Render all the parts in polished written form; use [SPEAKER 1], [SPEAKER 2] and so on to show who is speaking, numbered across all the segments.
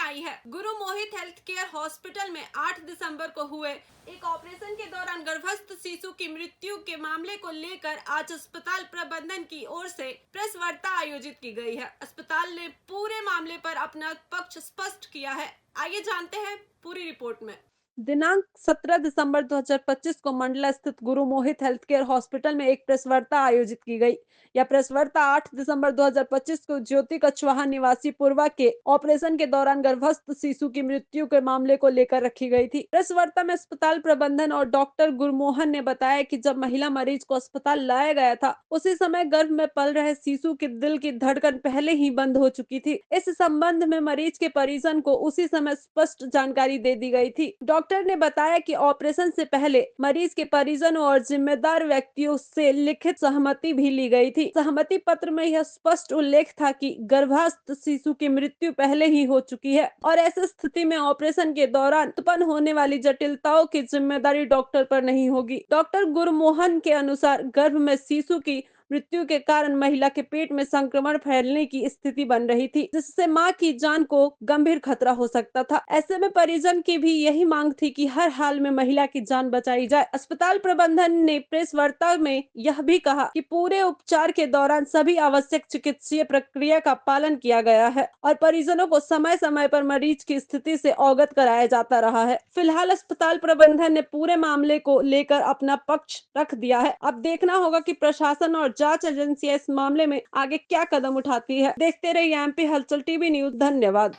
[SPEAKER 1] आई है। गुरु मोहित health care hospital में 8 दिसंबर को हुए एक ऑपरेशन के दौरान गर्भस्थ शिशु की मृत्यु के मामले को लेकर आज अस्पताल प्रबंधन की ओर से प्रेस वार्ता आयोजित की गई है। अस्पताल ने पूरे मामले पर अपना पक्ष स्पष्ट किया है। आइए जानते हैं पूरी रिपोर्ट में।
[SPEAKER 2] दिनांक 17 दिसंबर 2025 को मंडला स्थित गुरु मोहित हेल्थ केयर हॉस्पिटल में एक प्रेस वार्ता आयोजित की गई। यह प्रेस वार्ता 8 दिसंबर 2025 को ज्योति कछवाहा निवासी पूर्वा के ऑपरेशन के दौरान गर्भस्थ शिशु की मृत्यु के मामले को लेकर रखी गई थी। प्रेस वार्ता में अस्पताल प्रबंधन और डॉक्टर गुरमोहन ने बताया कि जब महिला मरीज को अस्पताल लाया गया था, उसी समय गर्भ में पल रहे शिशु के दिल की धड़कन पहले ही बंद हो चुकी थी। इस संबंध में मरीज के परिजन को उसी समय स्पष्ट जानकारी दे दी गई थी। डॉक्टर ने बताया कि ऑपरेशन से पहले मरीज के परिजनों और जिम्मेदार व्यक्तियों से लिखित सहमति भी ली गई थी। सहमति पत्र में यह स्पष्ट उल्लेख था कि गर्भस्थ शिशु की मृत्यु पहले ही हो चुकी है और ऐसी स्थिति में ऑपरेशन के दौरान उत्पन्न होने वाली जटिलताओं की जिम्मेदारी डॉक्टर पर नहीं होगी। डॉक्टर गुरमोहन के अनुसार गर्भ में शिशु की मृत्यु के कारण महिला के पेट में संक्रमण फैलने की स्थिति बन रही थी, जिससे मां की जान को गंभीर खतरा हो सकता था। ऐसे में परिजन की भी यही मांग थी कि हर हाल में महिला की जान बचाई जाए। अस्पताल प्रबंधन ने प्रेस वार्ता में यह भी कहा कि पूरे उपचार के दौरान सभी आवश्यक चिकित्सीय प्रक्रिया का पालन किया गया है और परिजनों को समय समय पर मरीज की स्थिति से अवगत कराया जाता रहा है। फिलहाल अस्पताल प्रबंधन ने पूरे मामले को लेकर अपना पक्ष रख दिया है। अब देखना होगा कि प्रशासन और जांच एजेंसियां इस मामले में आगे क्या कदम उठाती है। देखते रहिए एमपी हलचल टीवी न्यूज। धन्यवाद।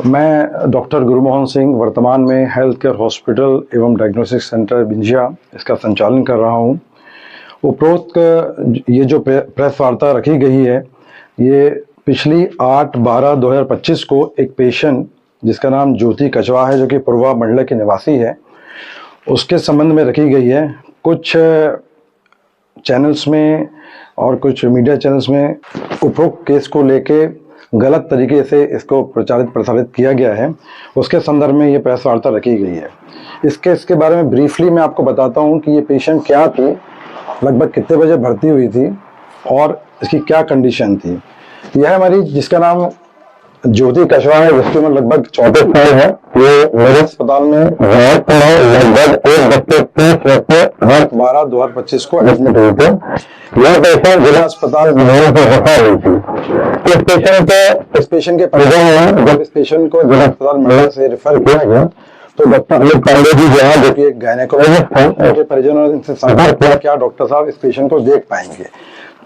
[SPEAKER 3] मैं डॉक्टर गुरमोहन सिंह वर्तमान में हेल्थ केयर हॉस्पिटल एवं डायग्नोस्टिक सेंटर बिंजिया इसका संचालन कर रहा हूं। उपरोक्त ये जो प्रेस वार्ता रखी गई है, ये पिछली 8/12/2025 को एक पेशेंट जिसका नाम ज्योति कछवाहा है, जो कि पूर्वा मंडला के निवासी है, उसके संबंध में रखी गई है। कुछ चैनल्स में और कुछ मीडिया चैनल्स में उपरोक्त केस को लेके गलत तरीके से इसको प्रसारित किया गया है। उसके संदर्भ में ये प्रेस वार्ता रखी गई है। इसके बारे में ब्रीफली मैं आपको बताता हूँ कि ये पेशेंट क्या थी, लगभग कितने बजे भर्ती हुई थी और इसकी क्या कंडीशन थी। यह मरीज जिसका नाम ज्योति कछवाहा है, जिसकी उम्र लगभग 34 साल है, ये मेरे अस्पताल में लगभग 1/12/2025 को एडमिट हुए थे। यह पेशेंट जिला अस्पताल में रेफर हुई थी। इस पेशेंट के परिजन ने जब इस पेशेंट को जिला अस्पताल मंडला से रेफर किया गया तो डॉक्टर अमित पांडे जी जो कि एक गायनेकोलॉजिस्ट हैं, उनके परिजनों ने इनसे संपर्क किया, क्या डॉक्टर साहब इस पेशेंट को देख पाएंगे।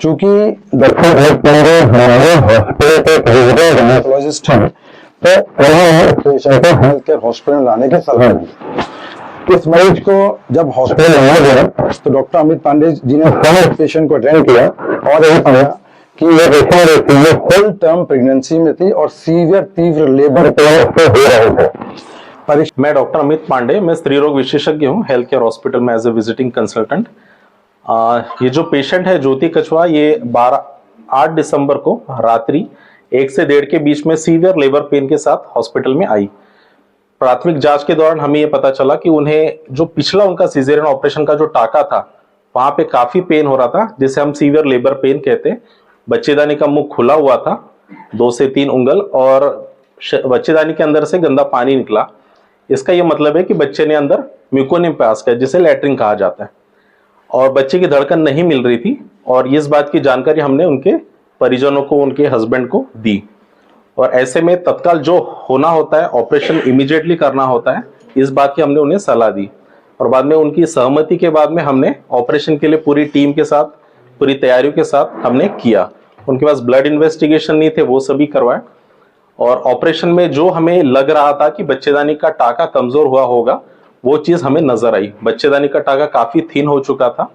[SPEAKER 3] चूंकि डॉक्टर अमित पांडे हमारे हॉस्पिटल के प्रेसिडेंट गायनेकोलॉजिस्ट हैं, तो उन्होंने पेशेंट को हेल्थ केयर हॉस्पिटल में लाने की सलाह दी। इस मरीज को जब हॉस्पिटल लाया गया तो डॉक्टर अमित पांडे जी ने पेशेंट को अटेंड किया और यही पाया कि यह पेशेंट फुल टर्म प्रेगनेंसी में थी और तीव्र लेबर पेन हो रहे थे।
[SPEAKER 4] मैं डॉक्टर अमित पांडे, मैं स्त्री रोग विशेषज्ञ हूँ हेल्थ केयर हॉस्पिटल में एज ए विजिटिंग कंसल्टेंट। ये जो पेशेंट है ज्योति कछवाहा, ये 8 दिसंबर को रात्रि 1 से 1:30 के बीच में सीवियर लेबर पेन के साथ हॉस्पिटल में आई। प्राथमिक जांच के दौरान हमें ये पता चला कि उन्हें जो पिछला उनका सिजेरियन ऑपरेशन का जो टाका था, वहां पे काफी पेन हो रहा था, जिसे हम सीवियर लेबर पेन कहते हैं। बच्चेदानी का मुंह खुला हुआ था 2 से 3 उंगल और बच्चेदानी के अंदर से गंदा पानी निकला। इसका यह मतलब है कि बच्चे ने अंदर म्यूकोनियम पास किया, जिसे लैट्रिन कहा जाता है, और बच्चे की धड़कन नहीं मिल रही थी। और इस बात की जानकारी हमने उनके परिजनों को, उनके हस्बैंड को दी। और ऐसे में तत्काल जो होना होता है, ऑपरेशन इमीडिएटली करना होता है, इस बात की हमने उन्हें सलाह दी। और बाद में उनकी सहमति के बाद में हमने ऑपरेशन के लिए पूरी टीम के साथ, पूरी तैयारियों के साथ हमने किया। उनके पास ब्लड इन्वेस्टिगेशन नहीं थे, वो सभी करवाए। और ऑपरेशन में जो हमें लग रहा था कि बच्चेदानी का टाका कमजोर हुआ होगा, वो चीज हमें नजर आई। बच्चेदानी का टाका काफी थिन हो चुका था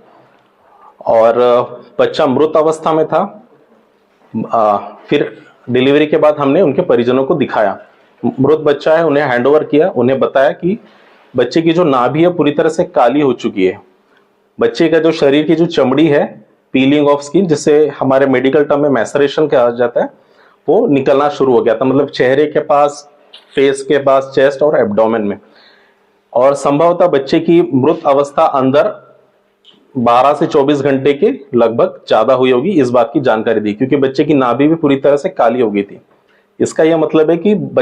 [SPEAKER 4] और बच्चा मृत अवस्था में था। फिर डिलीवरी के बाद हमने उनके परिजनों को दिखाया, मृत बच्चा है, उन्हें हैंडओवर किया। उन्हें बताया कि बच्चे की जो नाभि है पूरी तरह से काली हो चुकी है। बच्चे का जो शरीर की जो चमड़ी है, पीलिंग ऑफ स्किन, जिसे हमारे मेडिकल टर्म में मैसरेशन कहा जाता है, वो निकलना शुरू हो गया था। मतलब चेहरे के पास, फेस के पास, चेस्ट और एब्डोमेन में। और संभवतः बच्चे की मृत अवस्था अंदर 12 से 24 घंटे के लगभग ज्यादा हुई होगी, इस बात की जानकारी दी, क्योंकि बच्चे की नाभि भी पूरी तरह से काली हो गई थी। इसका यह मतलब है कि